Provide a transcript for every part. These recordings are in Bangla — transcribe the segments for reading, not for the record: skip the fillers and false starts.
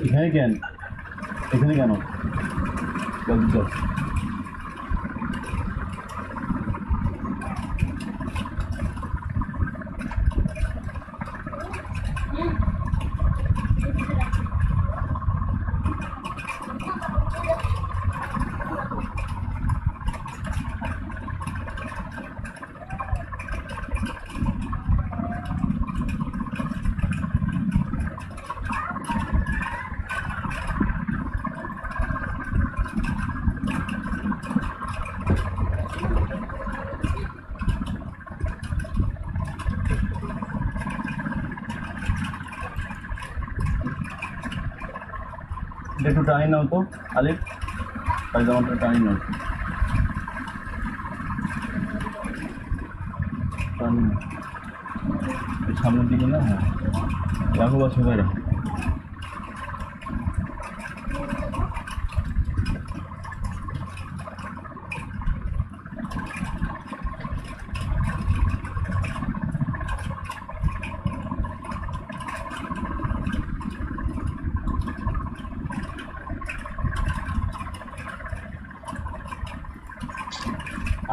এখানে কেন এখানে কেন জলদি চল একটু টানি নাও তো আলিফ পায়জামাটা টানি নাও সামনের দিকে না হ্যাঁ রাখো বা সবাই রাখো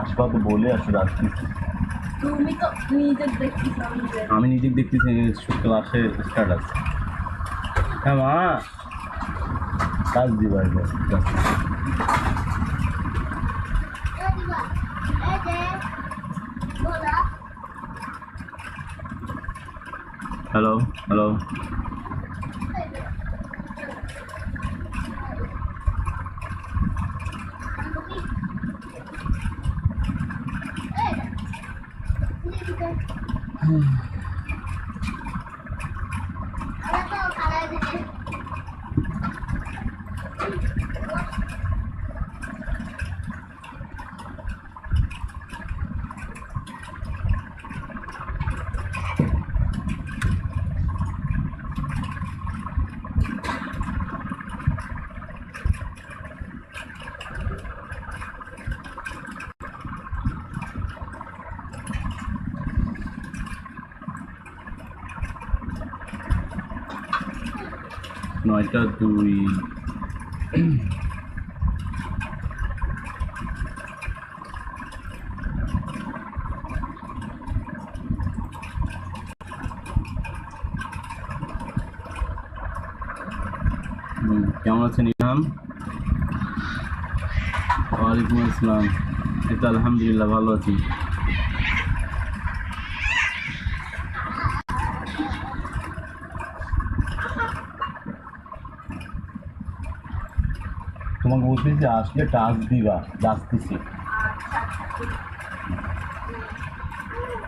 আসবা তো বলে আসো রাখছি তুমি তো নিজে দেখছিস আমি নিজে দেখতেছি ক্লাসে স্টার্ট আছে হ্যাঁ মা কাজ দিবা হ্যালো হ্যালো নয়টা 2 কেমন আছেন ইলহাম? ওয়ালাইকুম আসসালাম। এই তো আলহামদুলিল্লাহ ভালো আছি। তোমাকে বলতেছি আসলে টাচ দিবা, যাচ্তেছি।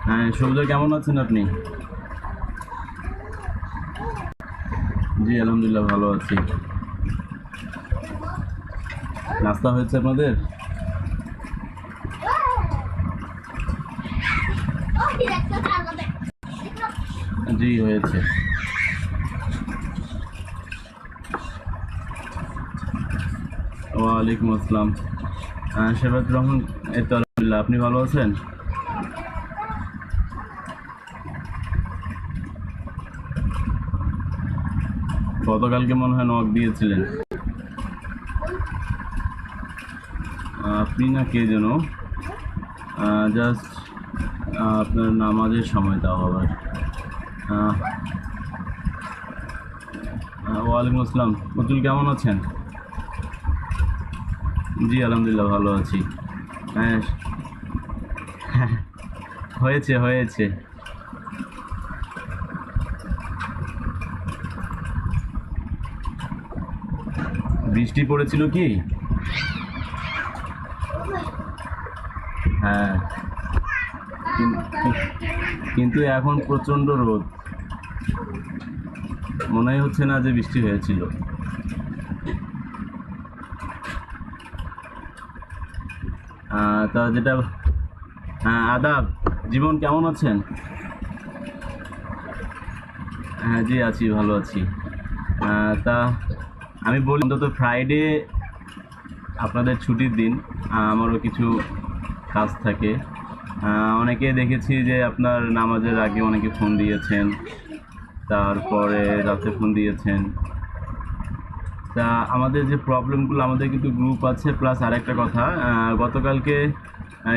হ্যাঁ সবুজা, কেমন আছেন আপনি? জি আলহামদুলিল্লাহ ভালো আছি। নাস্তা হয়েছে আপনাদের? জি হয়েছে। ওয়ালাইকুম আসসালাম। শেফাতুর রহমান, এই তো আলহামদুলিল্লাহ। আপনি ভালো আছেন? গতকালকে মনে হয় নক দিয়েছিলেন আপনি, না কে যেন? জাস্ট আপনার নামাজের সময় তাও আবার। ওয়ালাইকুম আসসালাম। অতুল কেমন আছেন? জি আলহামদুলিল্লাহ ভালো আছি। হ্যাঁ হয়েছে হয়েছে। বৃষ্টি পড়েছিল কি? হ্যাঁ কিন্তু এখন প্রচণ্ড রোদ, মনে হচ্ছে না যে বৃষ্টি হয়েছিল। তা যেটা, হ্যাঁ আদাব। জীবন কেমন আছেন? হ্যাঁ জি আছি, ভালো আছি। তা আমি বলি, অন্তত ফ্রাইডে আপনাদের ছুটির দিন, আমারও কিছু কাজ থাকে। অনেকে দেখেছি যে আপনার নামাজের আগে অনেকে ফোন দিয়েছেন, তারপরে রাতে ফোন দিয়েছেন। তা আমাদের যে প্রবলেমগুলো, আমাদের কিন্তু গ্রুপ আছে, প্লাস আরেকটা কথা, গতকালকে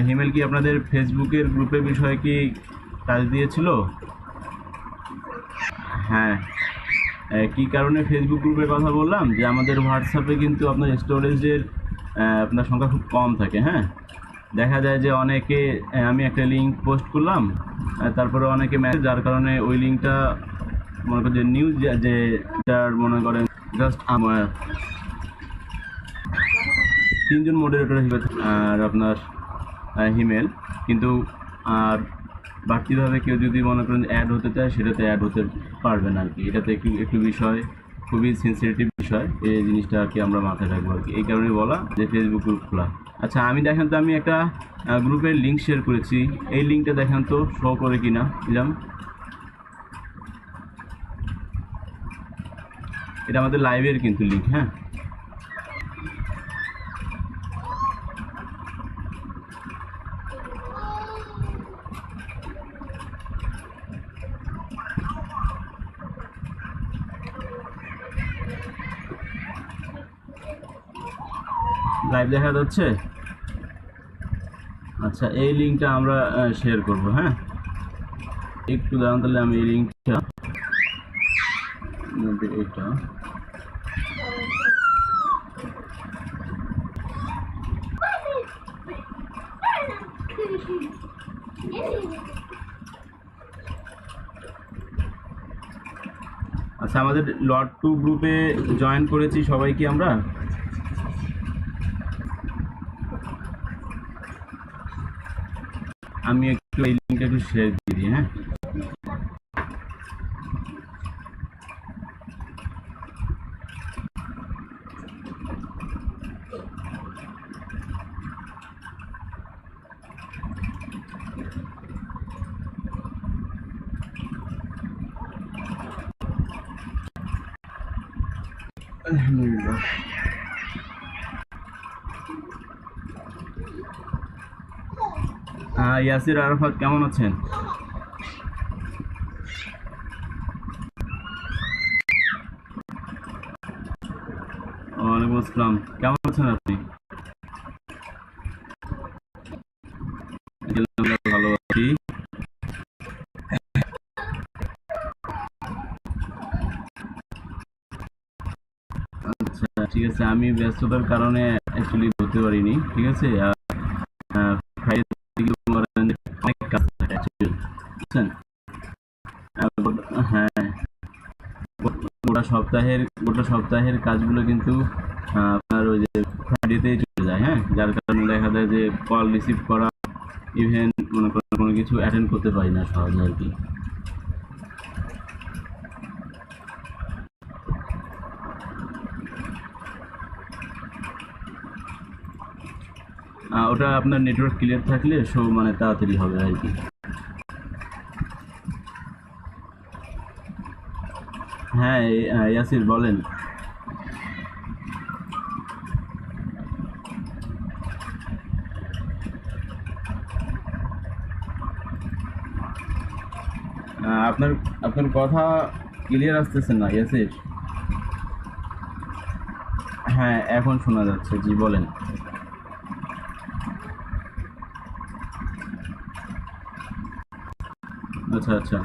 হিমেল কি আপনাদের ফেসবুকের গ্রুপের বিষয়ে কি কাজ দিয়েছিল? হ্যাঁ, কী কারণে ফেসবুক গ্রুপের কথা বললাম, যে আমাদের হোয়াটসঅ্যাপে কিন্তু আপনার স্টোরেজের আপনার সংখ্যা খুব কম থাকে। হ্যাঁ, দেখা যায় যে অনেকে, আমি একটা লিঙ্ক পোস্ট করলাম, তারপরে অনেকে মেসেজ, যার কারণে ওই লিঙ্কটা মনে করেন যে নিউজ, যেটার মনে করেন জাস্ট আমার 3জন মডারেটর হিসেবে আর আপনার হিমেল, কিন্তু আর বাড়তিভাবে কেউ যদি মনে করেন অ্যাড হতে চায়, সেটাতে অ্যাড হতে পারবে না আর কি। এটাতে একটু বিষয়, খুবই সেন্সিটিভ বিষয়, এই জিনিসটা আর কি আমরা মাথায় রাখবো আর কি। এই কারণে বলা যে ফেসবুক গ্রুপ খোলা। আচ্ছা আমি দেখেন তো, আমি একটা গ্রুপের লিঙ্ক শেয়ার করেছি, এই লিঙ্কটা দেখেন তো শো করে কিনা দিলাম। এটা আমাদের লাইভের কিন্তু লিঙ্ক। হ্যাঁ, লাইভ দেখা যাচ্ছে। আচ্ছা এই লিঙ্কটা আমরা শেয়ার করব। হ্যাঁ, একটু দাঁড়ান তাহলে, আমি এই লিঙ্কটা, এটা আচ্ছা, আমাদের লট 2 গ্রুপে জয়েন করেছি সবাই কি আমরা? আমি একটু এই লিঙ্কটা একটু শেয়ার দিই, হ্যাঁ। আলহামদুলিল্লাহ। ইয়াসির আরাফাত কেমন আছেন? ওয়ালাইকুম আসসালাম, কেমন আছেন আপনি? আলহামদুলিল্লাহ, ভালো আছি। আচ্ছা ঠিক আছে, আমি ব্যস্ততার কারণে অ্যাকচুয়ালি ধরতে পারিনি, ঠিক আছে। ফ্রাইডে থেকে করেন যে অনেক কাজ থাকে অ্যাকচুয়ালি, বুঝছেন। হ্যাঁ, গোটা সপ্তাহের কাজগুলো কিন্তু আপনার ওই যে ফ্রাইডেতেই চলে যায়, হ্যাঁ। যার কারণে দেখা যায় যে কল রিসিভ করা, ইভেন মনে করেন কোনো কিছু অ্যাটেন্ড করতে পারি না সহজে আর কি। ওটা আপনার নেটওয়ার্ক ক্লিয়ার থাকলে মানে তাড়াতাড়ি হবে আর কি। হ্যাঁ, ইয়াসির বলেন। আপনার আপনার কথা ক্লিয়ার আসতেছে না ইয়াসির। হ্যাঁ, এখন শোনা যাচ্ছে, জি বলেন। আচ্ছা আচ্ছা।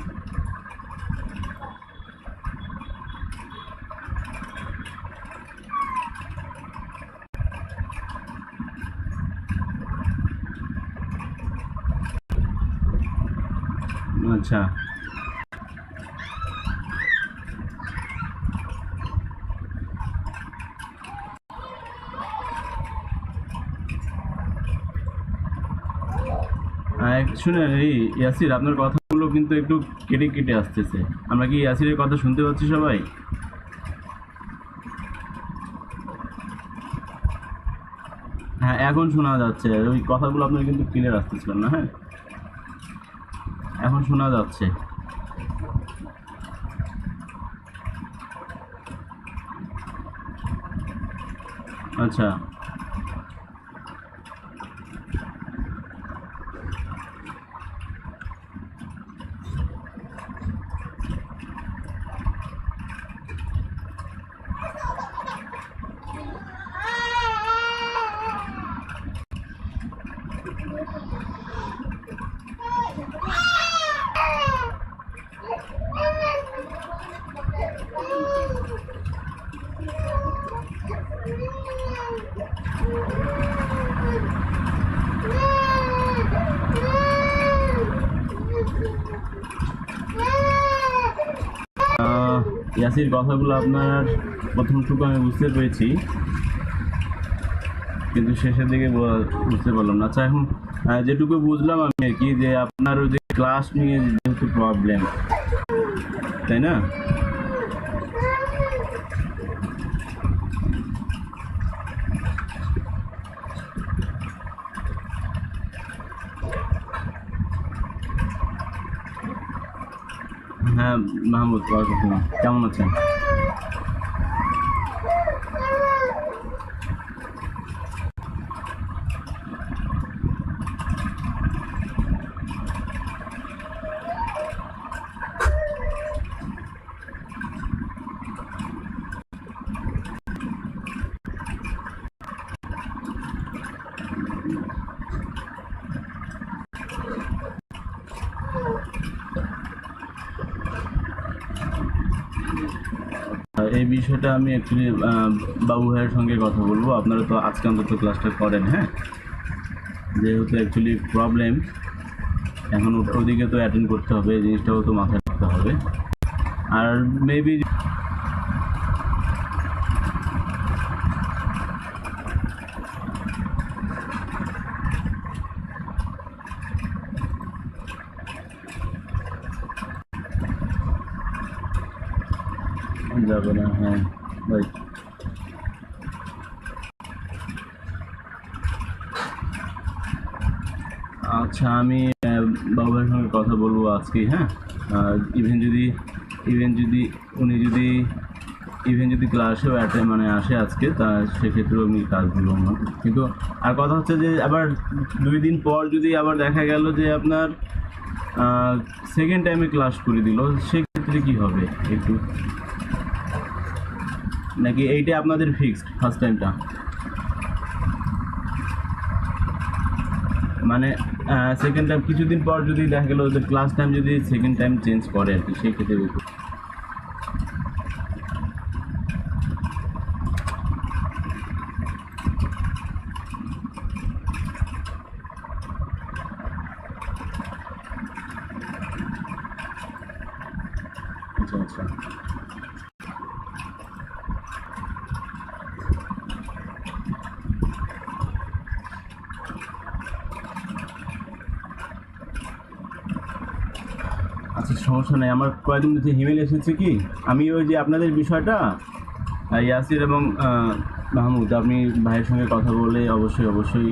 আচ্ছা, শুনেন এই ইয়াসির, আপনার কথাগুলো কিন্তু একটু কেটে কেটে আসতেছে। আমরা কি ইয়াসিরের কথা শুনতে পাচ্ছি সবাই? হ্যাঁ, এখন শোনা যাচ্ছে। ওই কথাগুলো আপনার কিন্তু ক্লিয়ার আসতেছিল না, হ্যাঁ। এখন শোনা যাচ্ছে। আচ্ছা, ইয়াসির কথাগুলো আপনার প্রথমটুকু আমি বুঝতে পেরেছি, কিন্তু শেষের দিকে বুঝতে পারলাম না। আচ্ছা, এখন যেটুকু বুঝলাম আমি আর কি, যে আপনার ওই যে ক্লাস নিয়ে যেহেতু প্রবলেম, তাই না? হ্যাঁ মাহমুদ, কেমন আছেন? এই বিষয়টা আমি অ্যাকচুয়ালি বাবু ভাইয়ের সঙ্গে কথা বলবো। আপনারা তো আজকে অন্তত ক্লাসটা করেন, হ্যাঁ। যেহেতু অ্যাকচুয়ালি প্রবলেম, এখন ওদিকে তো অ্যাটেন্ড করতে হবে, এই জিনিসটাও তো মাথায় রাখতে হবে। আর মেবি যাবে না, হ্যাঁ রাইট। আচ্ছা আমি বাবুর সঙ্গে কথা বলবো আজকে, হ্যাঁ। ইভেন যদি ইভেন যদি উনি যদি ইভেন যদি ক্লাসেও মানে আসে আজকে, তা সেক্ষেত্রেও আমি কাজ দেবো না। কিন্তু আর কথা হচ্ছে যে আবার 2 দিন পর যদি আবার দেখা গেল যে আপনার সেকেন্ড টাইমে ক্লাস করে দিল, সেক্ষেত্রে কি হবে একটু, নাকি এইটা আপনাদের ফিক্সড ফার্স্ট টাইমটা? মানে সেকেন্ড টাইম কিছুদিন পর যদি দেখা গেলো ওদের ক্লাস টাইম যদি সেকেন্ড টাইম চেঞ্জ করে আর কি, সেই ক্ষেত্রে আচ্ছা আচ্ছা। আচ্ছা সমস্যা নেই, আমার কয়েকদিন হচ্ছে হিমেল এসেছে কি, আমি ওই যে আপনাদের বিষয়টা ইয়াসির এবং মাহমুদ, আপনি ভাইয়ের সঙ্গে কথা বলে অবশ্যই অবশ্যই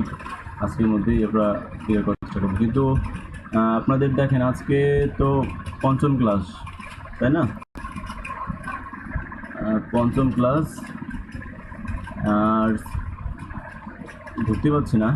আজকের মধ্যেই আমরা ক্লিয়ার করার চেষ্টা করবো। কিন্তু আপনাদের দেখেন আজকে তো পঞ্চম ক্লাস, তাই না? পঞ্চম ক্লাস, আর ধরতে পারছি না।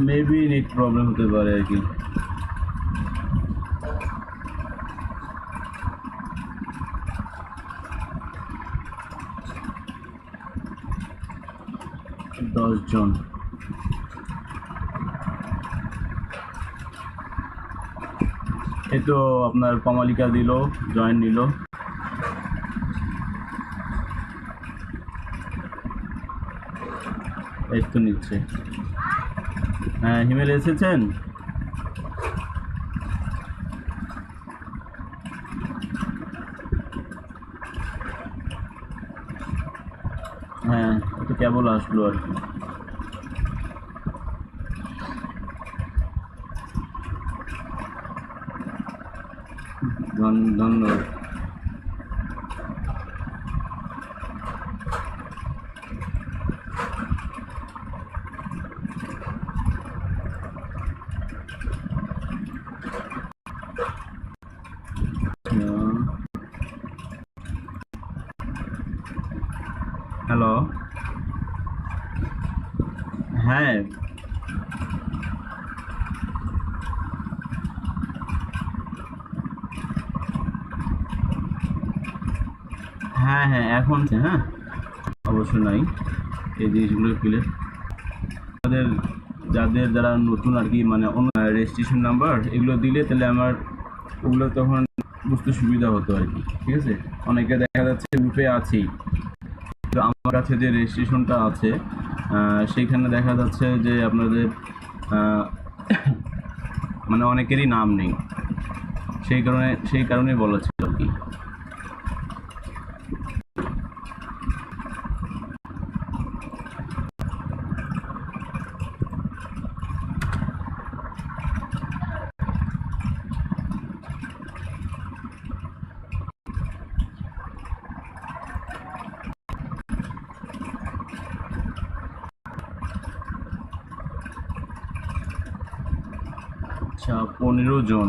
মেবি নেট প্রবলেম হতে পারে আর কি। জন, এই তো আপনার কমালিকা দিল, জয়েন নিল। এই তো নিচ্ছে। হ্যাঁ হিমেল এসেছেন? হ্যাঁ তো কেবল আসলো আর কি। ধন্যবাদ। হ্যালো, হ্যাঁ হ্যাঁ হ্যাঁ এখন হ্যাঁ অবশ্যই নাই, এই জিনিসগুলো ক্লিয়ার। আমাদের যারা নতুন আর কি, মানে অন্য রেজিস্ট্রেশন নাম্বার এগুলো দিলে তাহলে আমার ওগুলো তখন বুঝতে সুবিধা হতো আর কি, ঠিক আছে? অনেকে দেখা যাচ্ছে গ্রুপে আছেই, তো আমার কাছে যে রেজিস্ট্রেশনটা আছে সেইখানে দেখা যাচ্ছে যে আপনাদের মানে অনেকেরই নাম নেই, সেই কারণে বলা ছিল আর কি। আচ্ছা 15 জন।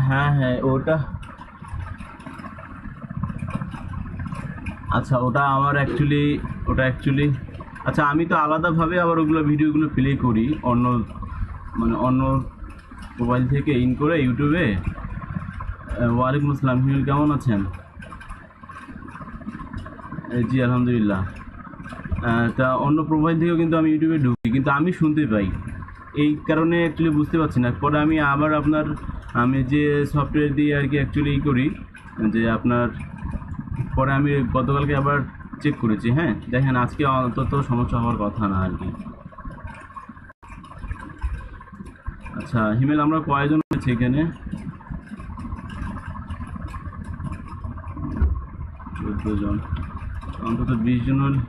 হ্যাঁ হ্যাঁ ওটা, আচ্ছা ওটা আমার অ্যাকচুয়ালি আচ্ছা আমি তো আলাদাভাবে আবার ওগুলো ভিডিওগুলো প্লে করি অন্য মোবাইল থেকে ইন করে ইউটিউবে। ওয়ালাইকুম আসসালাম, হিমেল কেমন আছেন? জি আলহামদুলিল্লাহ। তা অন্য প্রোফাইল থেকেও কিন্তু আমি ইউটিউবে ঢুকি, কিন্তু আমি শুনতে পাই, এই কারণে অ্যাকচুয়ালি বুঝতে পারছি না। পরে আমি আবার আপনার আমি যে সফটওয়্যার দিয়ে আর কি অ্যাকচুয়ালি করি, যে আপনার পরে আমি গতকালকে আবার চেক করেছি, হ্যাঁ দেখেন আজকে অন্তত সমস্যা হওয়ার কথা না আর কি। আচ্ছা হিমেল, আমরা কয়জন আছি এখানে? 14 জন, অন্তত 20 জন হলে।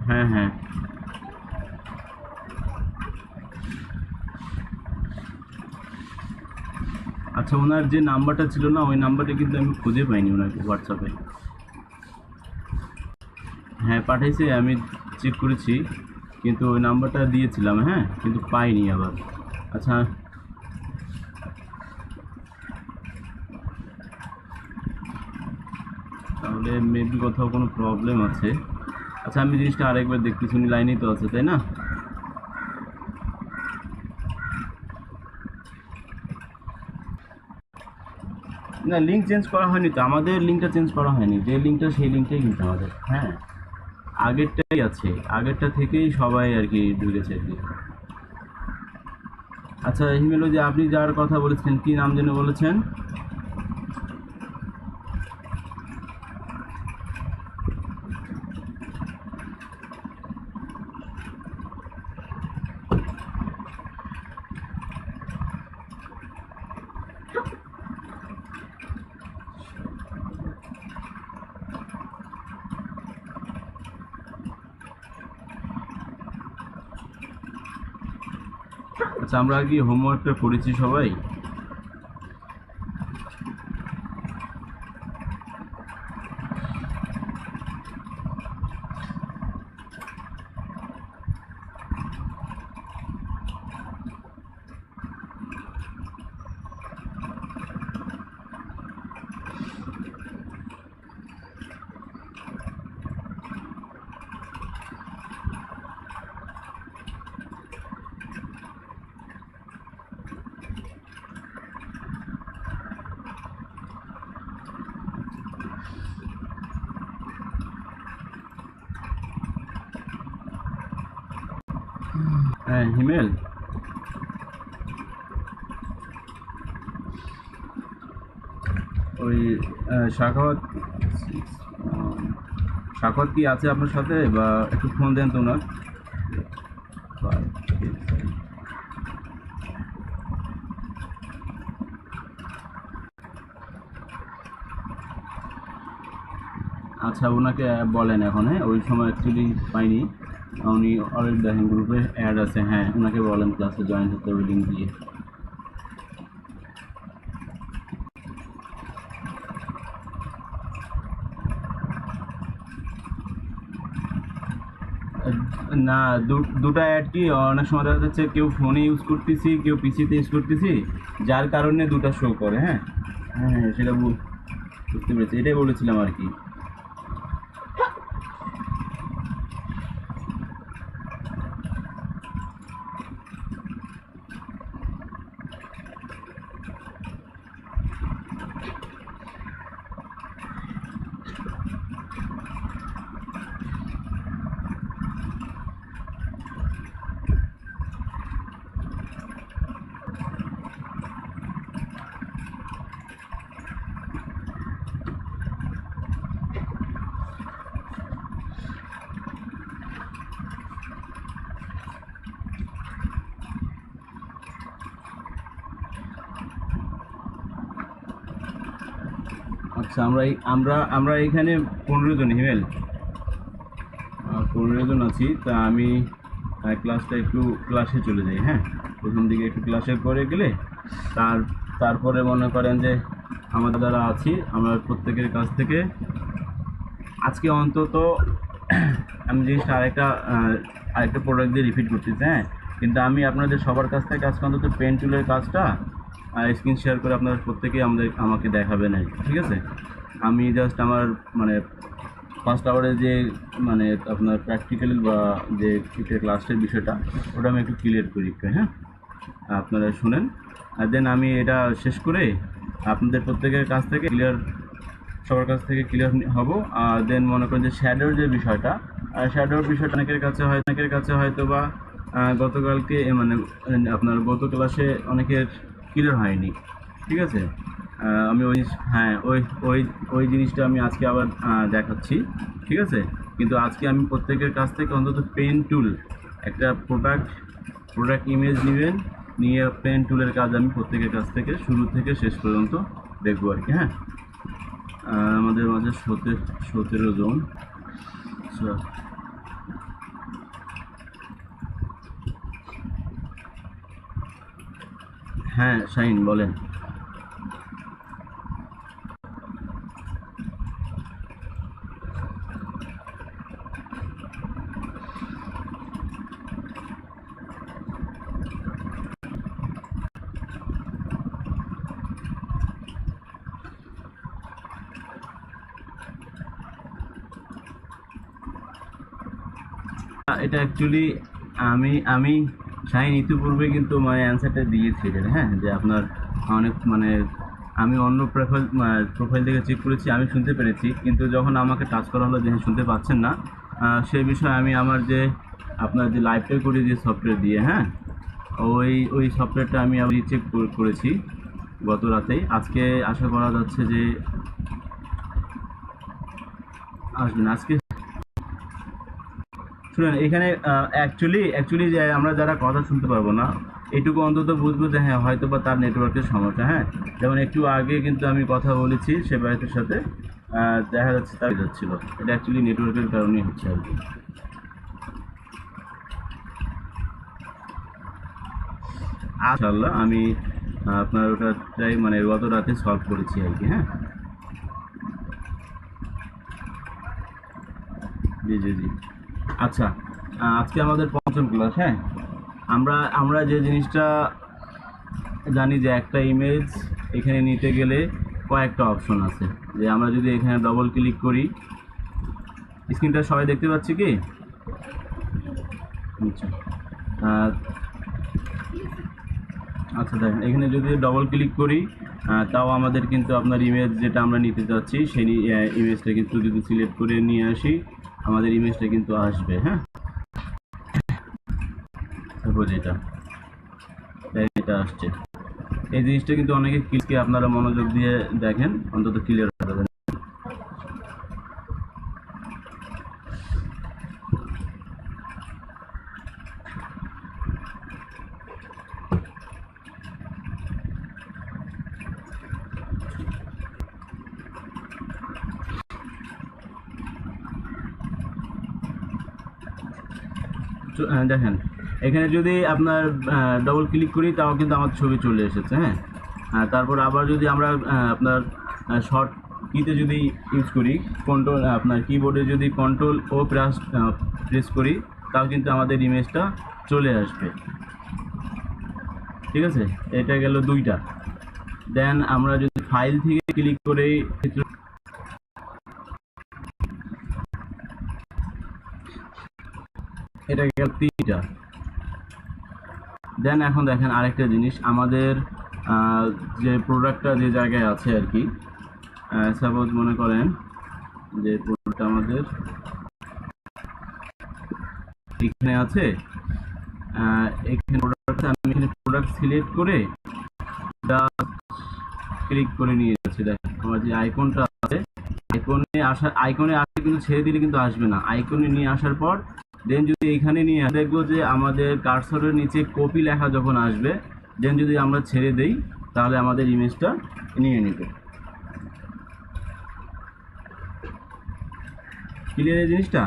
হ্যাঁ হ্যাঁ, আচ্ছা ওনার যে নাম্বারটা ছিল না, ওই নাম্বারটা কিন্তু আমি খুঁজে পাইনি ওনাকে হোয়াটসঅ্যাপে। হ্যাঁ পাঠাইছে, আমি চেক করেছি, কিন্তু ওই নাম্বারটা দিয়েছিলাম, হ্যাঁ কিন্তু পাইনি আবার। আচ্ছা তাহলে মেবি কোথাও কোনো প্রবলেম আছে। আচ্ছা আমি জিনিসটা আরেকবার দেখতেছি, উনি লাইনেই তো আছে তাই না? না লিঙ্ক চেঞ্জ করা হয়নি তো, আমাদের লিঙ্কটা চেঞ্জ করা হয়নি, যে লিঙ্কটা সেই লিঙ্কটাই কিন্তু আমাদের, হ্যাঁ আগেরটাই আছে, আগেরটা থেকেই সবাই আর কি ঢুকেছে আর কি। আচ্ছা হিমেল, যে আপনি যার কথা বলেছেন কি নাম যেন বলেছেন? আচ্ছা আমরা কি হোমওয়ার্কটা করেছি সবাই? হ্যাঁ হিমেল, ওই শাখাওয়াত, শাখাওয়াত কি আছে আপনার সাথে, বা একটু ফোন দেন তো ওনার। আচ্ছা ওনাকে বলেন এখন, হ্যাঁ ওই সময় অ্যাকচুয়ালি পাইনি, উনি অলরেডি দেখেন গ্রুপে অ্যাড আছে, হ্যাঁ ওনাকে বলেন ক্লাসে জয়েন হতে হবে লিঙ্ক দিয়ে। না দুটা অ্যাড কি অনেক সময় দেখা যাচ্ছে কেউ ফোনে ইউজ করতেছি, কেউ পিসিতে ইউজ করতেছি, যার কারণে দুটা শো করে। হ্যাঁ হ্যাঁ হ্যাঁ সেটা বুঝতে পেরেছি, এটাই বলেছিলাম আর কি। আচ্ছা আমরা এখানে 15 জন হিমেল, 15 জন আছি, তা আমি ক্লাসটা একটু ক্লাসে চলে যাই, হ্যাঁ প্রথম দিকে একটু ক্লাসে করে গেলে তারপরে মনে করেন যে আমাদের যারা আছি আমরা প্রত্যেকের কাছ থেকে আজকে অন্তত আমি জিনিসটা আরেকটা প্রোডাক্ট দিয়ে রিপিট করতেছি, হ্যাঁ কিন্তু আমি আপনাদের সবার কাছ থেকে আজকে অন্তত পেন টুলের কাজটা স্ক্রিন শেয়ার করে আপনারা প্রত্যেকেই আমাকে দেখাবেন আর কি, ঠিক আছে? আমি জাস্ট আমার মানে ফার্স্ট আওয়ারে যে মানে আপনার প্র্যাকটিক্যাল বা যে ক্লাসের বিষয়টা ওটা আমি একটু ক্লিয়ার করি একটু, হ্যাঁ আপনারা শুনেন, আর দেন আমি এটা শেষ করে আপনাদের প্রত্যেকের কাছ থেকে সবার কাছ থেকে ক্লিয়ার হব। আর দেন মনে করেন যে শ্যাডোর যে বিষয়টা, শ্যাডোর বিষয়টা অনেকের কাছে হয়তো বা গতকালকে মানে আপনার গত ক্লাসে অনেকের ক্লিয়ার হয়নি, ঠিক আছে। আমি ওই হ্যাঁ ওই ওই ওই জিনিসটা আমি আজকে আবার দেখাচ্ছি, ঠিক আছে। কিন্তু আজকে আমি প্রত্যেকের কাছ থেকে অন্তত পেন টুল, একটা প্রোডাক্ট ইমেজ নেবেন, নিয়ে পেন টুলের কাজ আমি প্রত্যেকের কাছ থেকে শুরু থেকে শেষ পর্যন্ত দেখবো আর কি। হ্যাঁ, আমাদের মাঝে 17 জন। আচ্ছা, হ্যাঁ শাহিন বলেন। এটা অ্যাকচুয়ালি আমি শাহিন ইতিপূর্বে কিন্তু মানে অ্যান্সারটা দিয়েছি এটার, হ্যাঁ, যে আপনার অনেক মানে আমি অন্য প্রোফাইল থেকে চেক করেছি, আমি শুনতে পেরেছি, কিন্তু যখন আমাকে টাচ করা হলো যে হ্যাঁ শুনতে পাচ্ছেন না, সেই বিষয়ে আমি আমার যে আপনার যে লাইভটা করি যে সফটওয়্যার দিয়ে, হ্যাঁ, ওই সফটওয়্যারটা আমি আবার চেক করেছি গত রাতেই। আজকে আশা করা যাচ্ছে যে আসবেন আজকে। শুনেন, এখানে অ্যাকচুয়ালি যে আমরা যারা কথা শুনতে পারবো না, এটুকু অন্তত বুঝবো যে হ্যাঁ হয়তো বা তার নেটওয়ার্কের সমস্যা। হ্যাঁ, যেমন একটু আগে কিন্তু আমি কথা বলেছি সে ভাইয়ের সাথে, দেখা যাচ্ছে তার যাচ্ছিল, এটা অ্যাকচুয়ালি নেটওয়ার্কের কারণেই হচ্ছে আর কি। ইনশাআল্লাহ আমি আপনার ওটাটাই মানে গত রাতে সলভ করেছি আর কি। হ্যাঁ, জি জি জি। আচ্ছা, আজকে আমাদের পঞ্চম ক্লাস। হ্যাঁ, আমরা যে জিনিসটা জানি যে একটা ইমেজ এখানে নিতে গেলে কয়েকটা অপশন আছে। যে আমরা যদি এখানে ডবল ক্লিক করি, স্ক্রিনটা সবাই দেখতে পাচ্ছি কি? আচ্ছা, আহ, আচ্ছা দেখেন, এখানে যদি ডবল ক্লিক করি তাও আমাদের কিন্তু আপনার ইমেজ যেটা আমরা নিতে চাচ্ছি সেই ইমেজটা কিন্তু যদি সিলেক্ট করে নিয়ে আসি আমাদের ইমেজটা কিন্তু আসবে। হ্যাঁ, তারপর এটা আসছে, এই জিনিসটা কিন্তু অনেকে ক্লিককে আপনারা মনোযোগ দিয়ে দেখেন, অন্তত ক্লিয়ার হয়ে যাবেন। দেখেন, এখানে যদি আপনার ডবল ক্লিক করি তাও কিন্তু আমার ছবি চলে এসেছে। হ্যাঁ, তারপর আবার যদি আমরা আপনার শর্ট কিতে যদি ইউজ করি, কন্ট্রোল আপনার কিবোর্ডে যদি কন্ট্রোল ও প্রেস করি তাও কিন্তু আমাদের ইমেজটা চলে আসবে, ঠিক আছে। এটা গেল দুইটা। দেন আমরা যদি ফাইল থেকে ক্লিক করে এটা গেল তিনটা। দেন এখন দেখেন আরেকটা জিনিস, আমাদের যে প্রোডাক্টটা যে জায়গায় আছে আর কি, সাপোজ মনে করেন যে প্রোডাক্ট আমাদের এখানে আছে, এখানে প্রোডাক্ট আমি এখানে প্রোডাক্ট সিলেক্ট করে ক্লিক করে নিয়ে যাচ্ছি। দেখেন আমার যে আইকনটা আছে, আইকনে আসে কিন্তু ছেড়ে দিলে কিন্তু আসবে না। আইকনে নিয়ে আসার পর দেন যদি এইখানে নিয়ে দেখবো যে আমাদের কার্সরের নিচে কপি লেখা যখন আসবে, দেন যদি আমরা ছেড়ে দেই তাহলে আমাদের ইমেজটা নিয়ে নেবে। ক্লিয়ার এই জিনিসটা?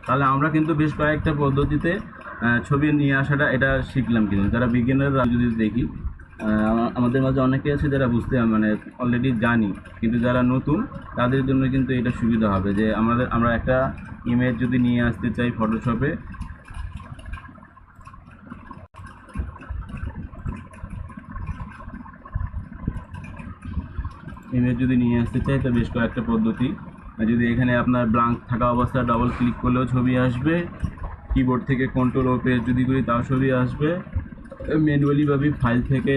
তাহলে আমরা কিন্তু বেশ কয়েকটা পদ্ধতিতে ছবি নিয়ে আসাটা এটা শিখলাম। কিন্তু যারা বিগিনাররা যদি দেখি, আমাদের মাঝে অনেকে আছে যারা বুঝতে মানে অলরেডি জানি, কিন্তু যারা নতুন তাদের জন্য কিন্তু এটা সুবিধা হবে যে আমরা একটা ইমেজ যদি নিয়ে আসতে চাই ফটোশপে, তো বেশ কয়েকটা পদ্ধতি। যদি এখানে আপনার ব্ল্যাঙ্ক থাকা অবস্থায় ডবল ক্লিক করলেও ছবি আসবে, কিবোর্ড থেকে কন্ট্রোল ও প্রেস যদি করি তাও ছবি আসবে, ম্যানুয়ালিভাবে ফাইল থেকে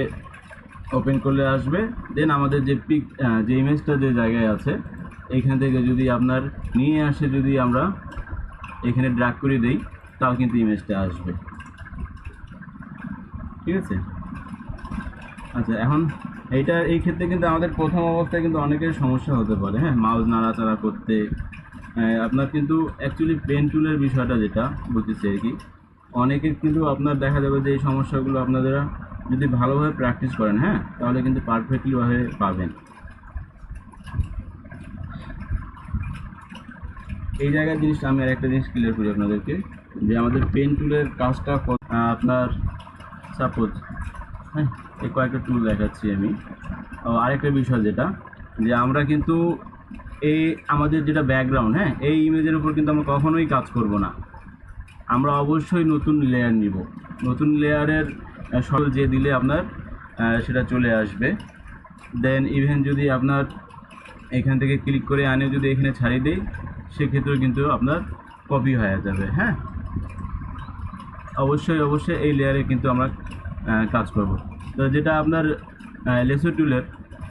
ওপেন করলে আসবে। দেন আমাদের যে পিক যে ইমেজটা যে জায়গায় আছে এইখান থেকে যদি আপনার নিয়ে আসে, যদি আমরা এখানে ড্র্যাগ করে দেই তাও কিন্তু ইমেজটা আসবে। ঠিক আছে। আচ্ছা, এখন এই ক্ষেত্রে কিন্তু আমাদের প্রথম অবস্থায় কিন্তু অনেকের সমস্যা হতে পারে, হ্যাঁ, মাউস নাড়াচাড়া করতে। আপনার কিন্তু অ্যাকচুয়ালি পেন টুলের বিষয়টা যেটা বলতেছি আর কি, অনেকের কিন্তু আপনার দেখা যাবে যে এই সমস্যাগুলো আপনারা যদি ভালোভাবে প্র্যাকটিস করেন, হ্যাঁ, তাহলে কিন্তু পারফেক্টলিভাবে পাবেন। এই জায়গার জিনিসটা আমি আর একটা জিনিস ক্লিয়ার করি আপনাদেরকে, যে আমাদের পেন টুলের কাজটা আপনার সাপোজ, হ্যাঁ, এই কয়েকটা টুল দেখাচ্ছি আমি। আরেকটা বিষয় যেটা, যে আমরা কিন্তু এই আমাদের যেটা ব্যাকগ্রাউন্ড, হ্যাঁ, এই ইমেজের উপর কিন্তু আমরা কখনোই কাজ করব না। আমরা অবশ্যই নতুন লেয়ার নিব। নতুন লেয়ারের সরল যে দিলে আপনার সেটা চলে আসবে। দেন ইভেন যদি আপনার এখান থেকে ক্লিক করে আনে যদি এখানে ছাড়িয়ে দেই, সেক্ষেত্রেও কিন্তু আপনার কপি হয়ে যাবে। হ্যাঁ, অবশ্যই এই লেয়ারে কিন্তু আমরা কাজ করব। তো যেটা আপনার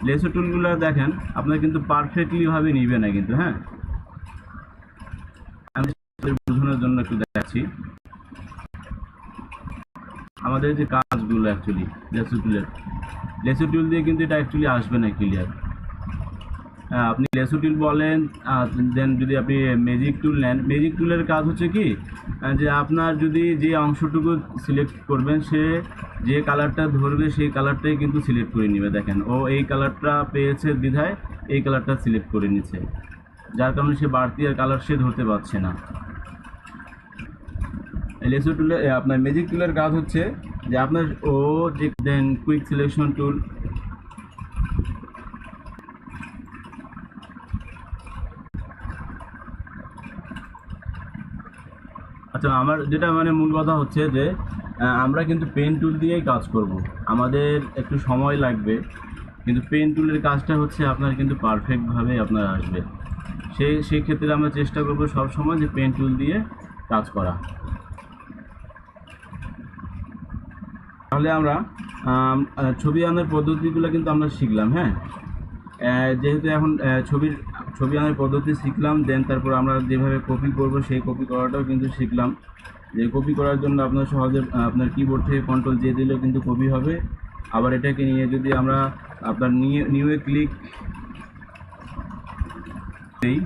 লেসো টুলগুলো দেখেন আপনার কিন্তু পারফেক্টলিভাবে নিবে না কিন্তু। হ্যাঁ, আমি বোঝানোর জন্য একটু দেখাচ্ছি। আমাদের যে কাজগুলো অ্যাকচুয়ালি লেসো টুল দিয়ে কিন্তু এটা অ্যাকচুয়ালি আসবে না ক্লিয়ার। আপনি লেসো টুল বলেন, দেন যদি আপনি ম্যাজিক টুল নেন, ম্যাজিক টুলের কাজ হচ্ছে কি, যে আপনার যদি যে অংশটুকু সিলেক্ট করবেন সে যে কালারটা ধরবে সেই কালারটাই কিন্তু সিলেক্ট করে নেবে। দেখেন, ও এই কালারটা পেয়েছে দ্বিধায় এই কালারটা সিলেক্ট করে নিচ্ছে, যার কারণে সে বাড়তি আর কালার সে ধরতে পারছে না। লেসো টুলে আপনার ম্যাজিক টুলের কাজ হচ্ছে যে আপনার যে দেন কুইক সিলেকশন টুল, আচ্ছা, আমার যেটা মানে মূল কথা হচ্ছে যে আমরা কিন্তু পেন টুল দিয়েই কাজ করব। আমাদের একটু সময় লাগবে, কিন্তু পেন টুলের কাজটা হচ্ছে আপনার কিন্তু পারফেক্টভাবে আপনার আসবে। সেই ক্ষেত্রে আমরা চেষ্টা করব সব সময় যে পেন টুল দিয়ে কাজ করা। তাহলে আমরা ছবি আনার পদ্ধতিগুলো কিন্তু আমরা শিখলাম। হ্যাঁ, যেহেতু এখন ছবি আনার পদ্ধতি শিখলাম, দেন তারপর আমরা যেভাবে কপি করব সেই কপি করাটাও কিন্তু শিখলাম। যে কপি করার জন্য আপনার সহজে আপনার কিবোর্ড থেকে কন্ট্রোল জে দিলেও কিন্তু কপি হবে। আবার এটাকে নিয়ে যদি আমরা আপনার নিউয়ে ক্লিক দিই,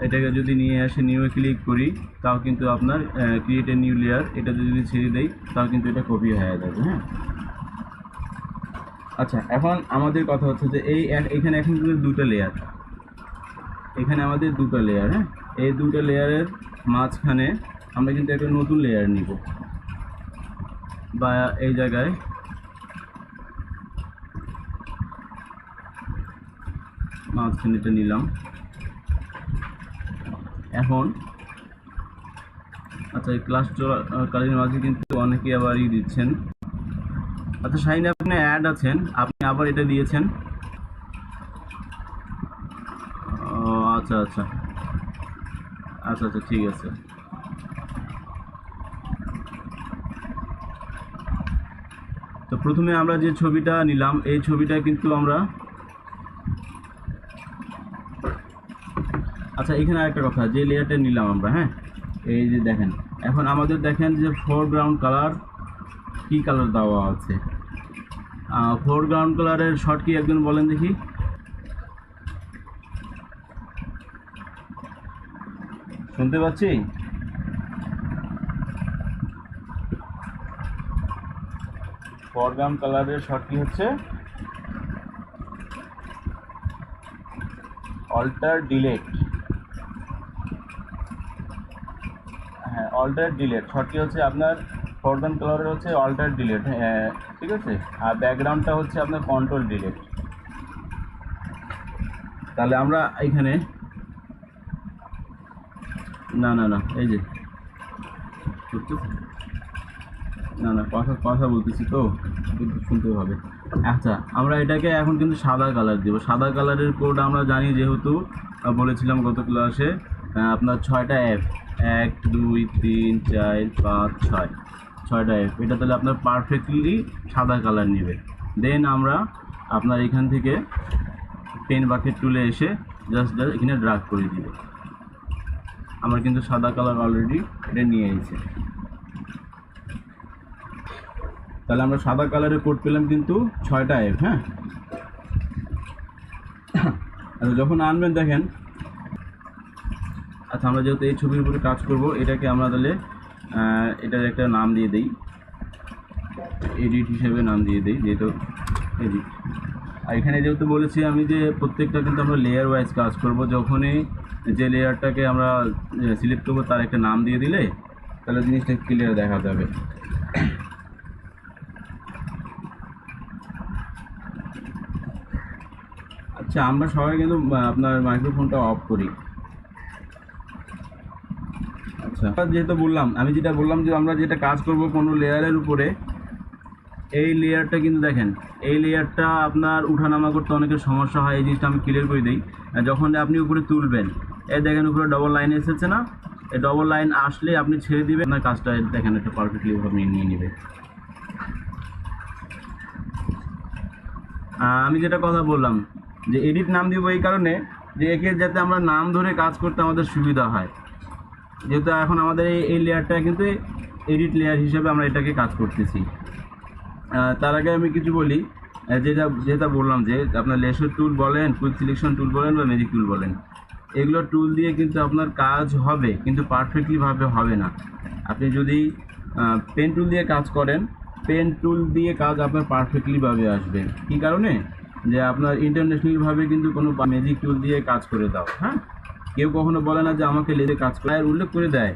এটাকে যদি নিয়ে আসে নিউয়ে ক্লিক করি, তাও কিন্তু আপনার ক্রিয়েট এ নিউ লেয়ার এটাতে যদি ছেড়ে দেই তাও কিন্তু এটা কপি হয়ে যাবে। হ্যাঁ, আচ্ছা, এখন আমাদের কথা হচ্ছে যে এখানে এখন কিন্তু দুটো লেয়ার, এখানে আমাদের দুটো লেয়ার। হ্যাঁ, এই দুটো লেয়ারের মাঝখানে আমরা কিন্তু একটা নতুন লেয়ার নিব, বা এই জায়গায় মাঝখানে এটা নিলাম। এখন আচ্ছা, এই ক্লাস চলাকালীন মাঝে কিন্তু অনেকে আবার দিচ্ছেন। আচ্ছা শাহিন, আপনি অ্যাড আছেন, আপনি আবার এটা দিয়েছেন। আচ্ছা আচ্ছা আচ্ছা আচ্ছা, ঠিক আছে। তো প্রথমে আমরা যে ছবিটা নিলাম এই ছবিটা কিন্তু আমরা, আচ্ছা এখানে আরেকটা কথা, যে লেয়ারটা নিলাম আমরা, হ্যাঁ, এই যে দেখেন, এখন আমাদের দেখেন যে ফোরগ্রাউন্ড কালার কি কালার দেওয়া আছে। ফোরগ্রাউন্ড কালারের শর্ট কি একজন বলেন দেখি। শুনতে পাচ্ছি? ফোরগ্রাউন্ড কালারের শর্ট কি হচ্ছে অল্টার ডিলেট। হ্যাঁ, অল্টার ডিলেট শর্টটি হচ্ছে আপনার ফোরগ্রাউন্ড কালারের হচ্ছে অল্টার ডিলেট। হ্যাঁ, ঠিক আছে। আর ব্যাকগ্রাউন্ডটা হচ্ছে আপনার কন্ট্রোল ডিলেট। তাহলে আমরা এখানে না না না এই যে না না কথা বলতেছি তো, কিন্তু শুনতে হবে। আচ্ছা, আমরা এটাকে এখন কিন্তু সাদা কালার দেবো। সাদা কালারের কোড আমরা জানি, যেহেতু বলেছিলাম গত ক্লাসে আপনার 6টা F, 1 2 3 4 5 6 6টা এফ, এটা তাহলে আপনার পারফেক্টলি সাদা কালার নেবে। দেন আমরা আপনার এখান থেকে পেন বাকেট টুলে এসে জাস্ট এখানে ড্রাগ করে দিবে। আমার কিন্তু সাদা কালার অলরেডি এটা নিয়ে এসেছে। তাহলে আমরা সাদা কালারের কোড পেলাম কিন্তু 6টা এফ। হ্যাঁ, আচ্ছা যখন আনবেন দেখেন, আচ্ছা আমরা যেহেতু এই ছবির উপরে কাজ করব, এটাকে আমরা তাহলে এটার একটা নাম দিয়ে দিই, এডিট হিসেবে নাম দিয়ে দিই, যেহেতু এডিট। আর এখানে যেহেতু বলেছি আমি যে প্রত্যেকটা কিন্তু আমরা লেয়ার ওয়াইজ কাজ করব, যখনই যে লেয়ারটাকে আমরা সিলেক্ট করবো তার একটা নাম দিয়ে দিলে তাহলে জিনিসটা ক্লিয়ার দেখা যাবে। আচ্ছা আমরা সবাই কিন্তু আপনার মাইক্রোফোনটা অফ করি। আচ্ছা যেহেতু বললাম, আমি যেটা বললাম যে আমরা যেটা কাজ করব কোনো লেয়ারের উপরে, এই লেয়ারটা কিন্তু দেখেন, এই লেয়ারটা আপনার উঠানামা করতে অনেকের সমস্যা হয়, এই জিনিসটা আমি ক্লিয়ার করে দিই। যখন আপনি উপরে তুলবেন, এই দেখেন উপরে ডবল লাইন এসেছে না, এই ডবল লাইন আসলে আপনি ছেড়ে দিবেন, আপনার কাজটা দেখেন একটা পারফেক্টলি ভাবে নিয়ে নেবে। আমি যেটা কথা বললাম যে এডিট নাম দিব এই কারণে যে একে যাতে আমরা নাম ধরে কাজ করতে আমাদের সুবিধা হয়, যেহেতু এখন আমাদের এই লেয়ারটা কিন্তু এডিট লেয়ার হিসেবে আমরা এটাকে কাজ করতেছি। তার আগে আমি কিছু বলি, যেটা বললাম যে আপনার লেসার টুল বলেন, কুইক সিলেকশন টুল বলেন বা ম্যাজিক টুল বলেন, এগুলো টুল দিয়ে কিন্তু আপনার কাজ হবে কিন্তু পারফেক্টলিভাবে হবে না। আপনি যদি পেন টুল দিয়ে কাজ করেন, পেন টুল দিয়ে কাজ আপনার পারফেক্টলিভাবে আসবে। কী কারণে? যে আপনার ইন্টারন্যাশনালভাবে কিন্তু কোনো ম্যাজিক টুল দিয়ে কাজ করে দাও। হ্যাঁ, কেউ কখনো বলে না যে আমাকে লেজে কাজ করে, উল্লেখ করে দেয়